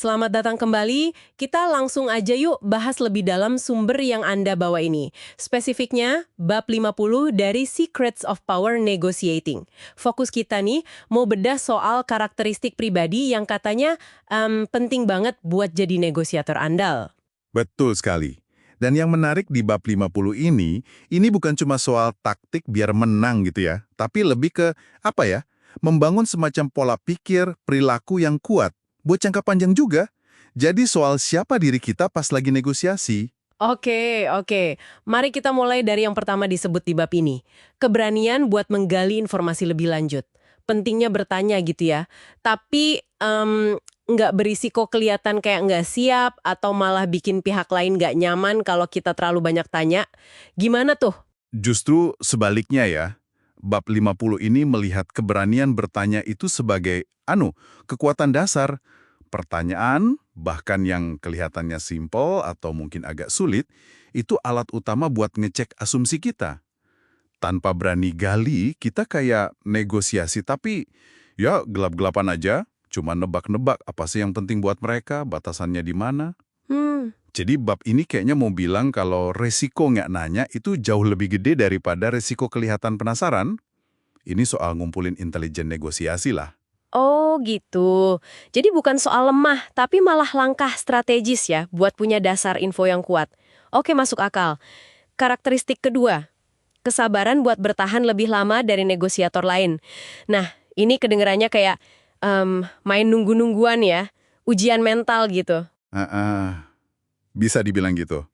Selamat datang kembali, kita langsung aja yuk bahas lebih dalam sumber yang Anda bawa ini. Spesifiknya, bab 50 dari Secrets of Power Negotiating. Fokus kita nih mau bedah soal karakteristik pribadi yang katanya penting banget buat jadi negosiator andal. Betul sekali. Dan yang menarik di bab 50 ini bukan cuma soal taktik biar menang gitu ya, tapi lebih ke, membangun semacam pola pikir, perilaku yang kuat, buat jangka panjang juga. Jadi soal siapa diri kita pas lagi negosiasi. Oke. Mari kita mulai dari yang pertama disebut di bab ini. Keberanian buat menggali informasi lebih lanjut. Pentingnya bertanya gitu ya. Tapi nggak berisiko kelihatan kayak nggak siap atau malah bikin pihak lain nggak nyaman kalau kita terlalu banyak tanya. Gimana tuh? Justru sebaliknya ya, bab 50 ini melihat keberanian bertanya itu sebagai, kekuatan dasar. Pertanyaan, bahkan yang kelihatannya simpel atau mungkin agak sulit, itu alat utama buat ngecek asumsi kita. Tanpa berani gali, kita kayak negosiasi, tapi ya gelap-gelapan aja, cuma nebak-nebak apa sih yang penting buat mereka, batasannya di mana. Jadi bab ini kayaknya mau bilang kalau resiko nggak nanya itu jauh lebih gede daripada resiko kelihatan penasaran. Ini soal ngumpulin intelijen negosiasi lah. Oh gitu. Jadi bukan soal lemah, tapi malah langkah strategis ya buat punya dasar info yang kuat. Oke, masuk akal. Karakteristik kedua, kesabaran buat bertahan lebih lama dari negosiator lain. Nah, ini kedengarannya kayak main nunggu-nungguan ya, ujian mental gitu. Bisa dibilang gitu.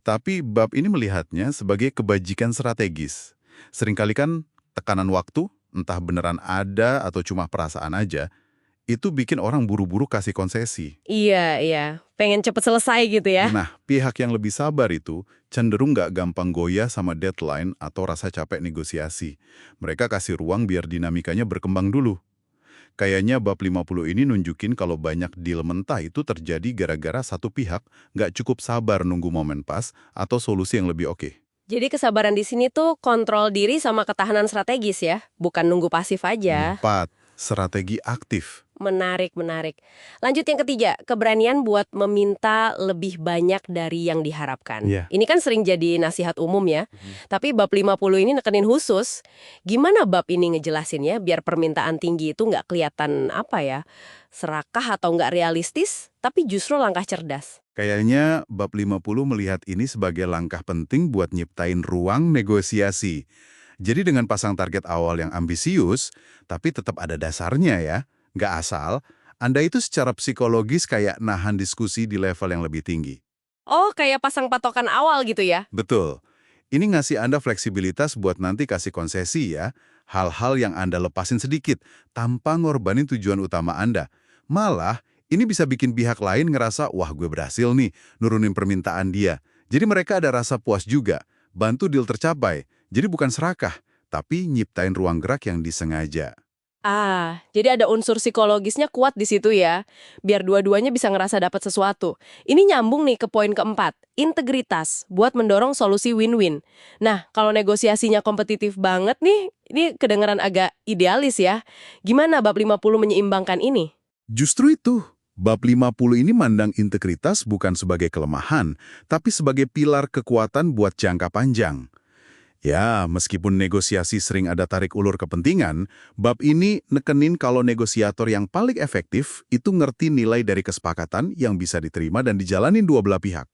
Tapi bab ini melihatnya sebagai kebajikan strategis. Seringkali kan tekanan waktu, entah beneran ada atau cuma perasaan aja, itu bikin orang buru-buru kasih konsesi. Iya. Pengen cepet selesai gitu ya. Nah, pihak yang lebih sabar itu cenderung nggak gampang goyah sama deadline atau rasa capek negosiasi. Mereka kasih ruang biar dinamikanya berkembang dulu. Kayaknya bab 50 ini nunjukin kalau banyak deal mentah itu terjadi gara-gara satu pihak nggak cukup sabar nunggu momen pas atau solusi yang lebih oke. Jadi kesabaran di sini tuh kontrol diri sama ketahanan strategis ya, bukan nunggu pasif aja. 4. Strategi aktif. Menarik. Lanjut yang ketiga, keberanian buat meminta lebih banyak dari yang diharapkan. Iya. Ini kan sering jadi nasihat umum ya. Tapi bab 50 ini nekenin khusus. Gimana bab ini ngejelasinnya biar permintaan tinggi itu nggak kelihatan serakah atau nggak realistis, tapi justru langkah cerdas. Kayaknya bab 50 melihat ini sebagai langkah penting buat nyiptain ruang negosiasi. Jadi dengan pasang target awal yang ambisius, tapi tetap ada dasarnya ya. Nggak asal, Anda itu secara psikologis kayak nahan diskusi di level yang lebih tinggi. Oh, kayak pasang patokan awal gitu ya? Betul. Ini ngasih Anda fleksibilitas buat nanti kasih konsesi ya. Hal-hal yang Anda lepasin sedikit, tanpa ngorbanin tujuan utama Anda. Malah, ini bisa bikin pihak lain ngerasa, wah gue berhasil nih, nurunin permintaan dia. Jadi mereka ada rasa puas juga, bantu deal tercapai. Jadi bukan serakah, tapi nyiptain ruang gerak yang disengaja. Jadi ada unsur psikologisnya kuat di situ ya, biar dua-duanya bisa ngerasa dapat sesuatu. Ini nyambung nih ke poin keempat, integritas, buat mendorong solusi win-win. Nah, kalau negosiasinya kompetitif banget nih, ini kedengaran agak idealis ya. Gimana bab 50 menyeimbangkan ini? Justru itu, bab 50 ini mandang integritas bukan sebagai kelemahan, tapi sebagai pilar kekuatan buat jangka panjang. Ya, meskipun negosiasi sering ada tarik ulur kepentingan, bab ini nekenin kalau negosiator yang paling efektif itu ngerti nilai dari kesepakatan yang bisa diterima dan dijalanin dua belah pihak.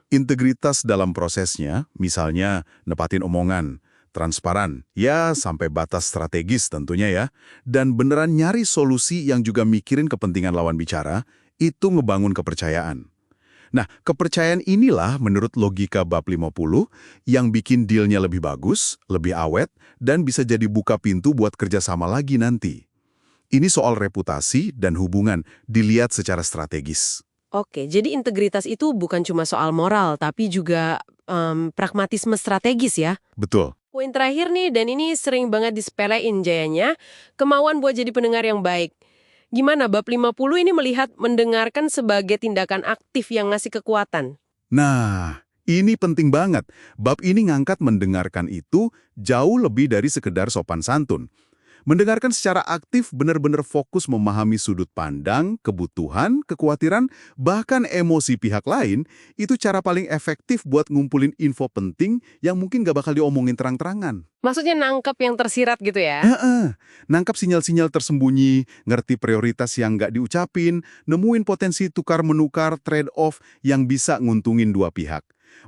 Integritas dalam prosesnya, misalnya nepatin omongan, transparan, ya sampai batas strategis tentunya ya, dan beneran nyari solusi yang juga mikirin kepentingan lawan bicara, itu ngebangun kepercayaan. Nah, kepercayaan inilah menurut logika bab 50 yang bikin dealnya lebih bagus, lebih awet, dan bisa jadi buka pintu buat kerjasama lagi nanti. Ini soal reputasi dan hubungan dilihat secara strategis. Oke, jadi integritas itu bukan cuma soal moral, tapi juga pragmatisme strategis ya. Betul. Poin terakhir nih, dan ini sering banget disepelein jayanya, kemauan buat jadi pendengar yang baik. Gimana bab 50 ini melihat mendengarkan sebagai tindakan aktif yang ngasih kekuatan? Nah, ini penting banget. Bab ini ngangkat mendengarkan itu jauh lebih dari sekedar sopan santun. Mendengarkan secara aktif benar-benar fokus memahami sudut pandang, kebutuhan, kekhawatiran, bahkan emosi pihak lain, itu cara paling efektif buat ngumpulin info penting yang mungkin gak bakal diomongin terang-terangan. Maksudnya nangkep yang tersirat gitu ya? Heeh, nangkap sinyal-sinyal tersembunyi, ngerti prioritas yang nggak diucapin, nemuin potensi tukar-menukar trade-off yang bisa nguntungin dua pihak.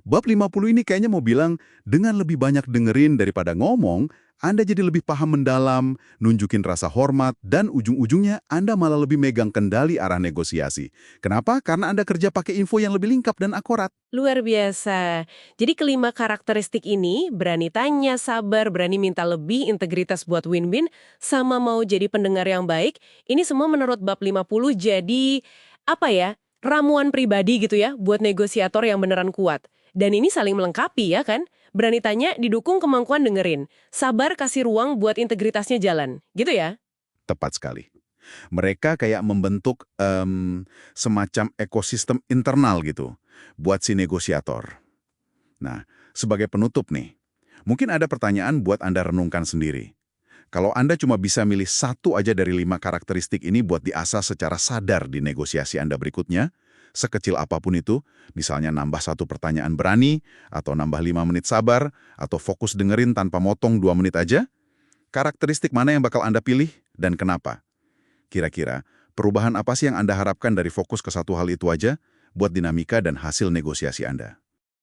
Bab 50 ini kayaknya mau bilang, dengan lebih banyak dengerin daripada ngomong, Anda jadi lebih paham mendalam, nunjukin rasa hormat, dan ujung-ujungnya Anda malah lebih megang kendali arah negosiasi. Kenapa? Karena Anda kerja pakai info yang lebih lengkap dan akurat. Luar biasa. Jadi kelima karakteristik ini, berani tanya, sabar, berani minta lebih, integritas buat win-win, sama mau jadi pendengar yang baik, ini semua menurut bab 50 jadi, apa ya, ramuan pribadi gitu ya, buat negosiator yang beneran kuat. Dan ini saling melengkapi ya kan? Berani tanya, didukung kemampuan dengerin. Sabar kasih ruang buat integritasnya jalan. Gitu ya? Tepat sekali. Mereka kayak membentuk semacam ekosistem internal gitu buat si negosiator. Nah, sebagai penutup nih, mungkin ada pertanyaan buat Anda renungkan sendiri. Kalau Anda cuma bisa milih satu aja dari 5 karakteristik ini buat diasah secara sadar di negosiasi Anda berikutnya, sekecil apapun itu, misalnya nambah satu pertanyaan berani, atau nambah 5 menit sabar, atau fokus dengerin tanpa motong 2 menit aja, karakteristik mana yang bakal Anda pilih dan kenapa? Kira-kira, perubahan apa sih yang Anda harapkan dari fokus ke satu hal itu aja buat dinamika dan hasil negosiasi Anda?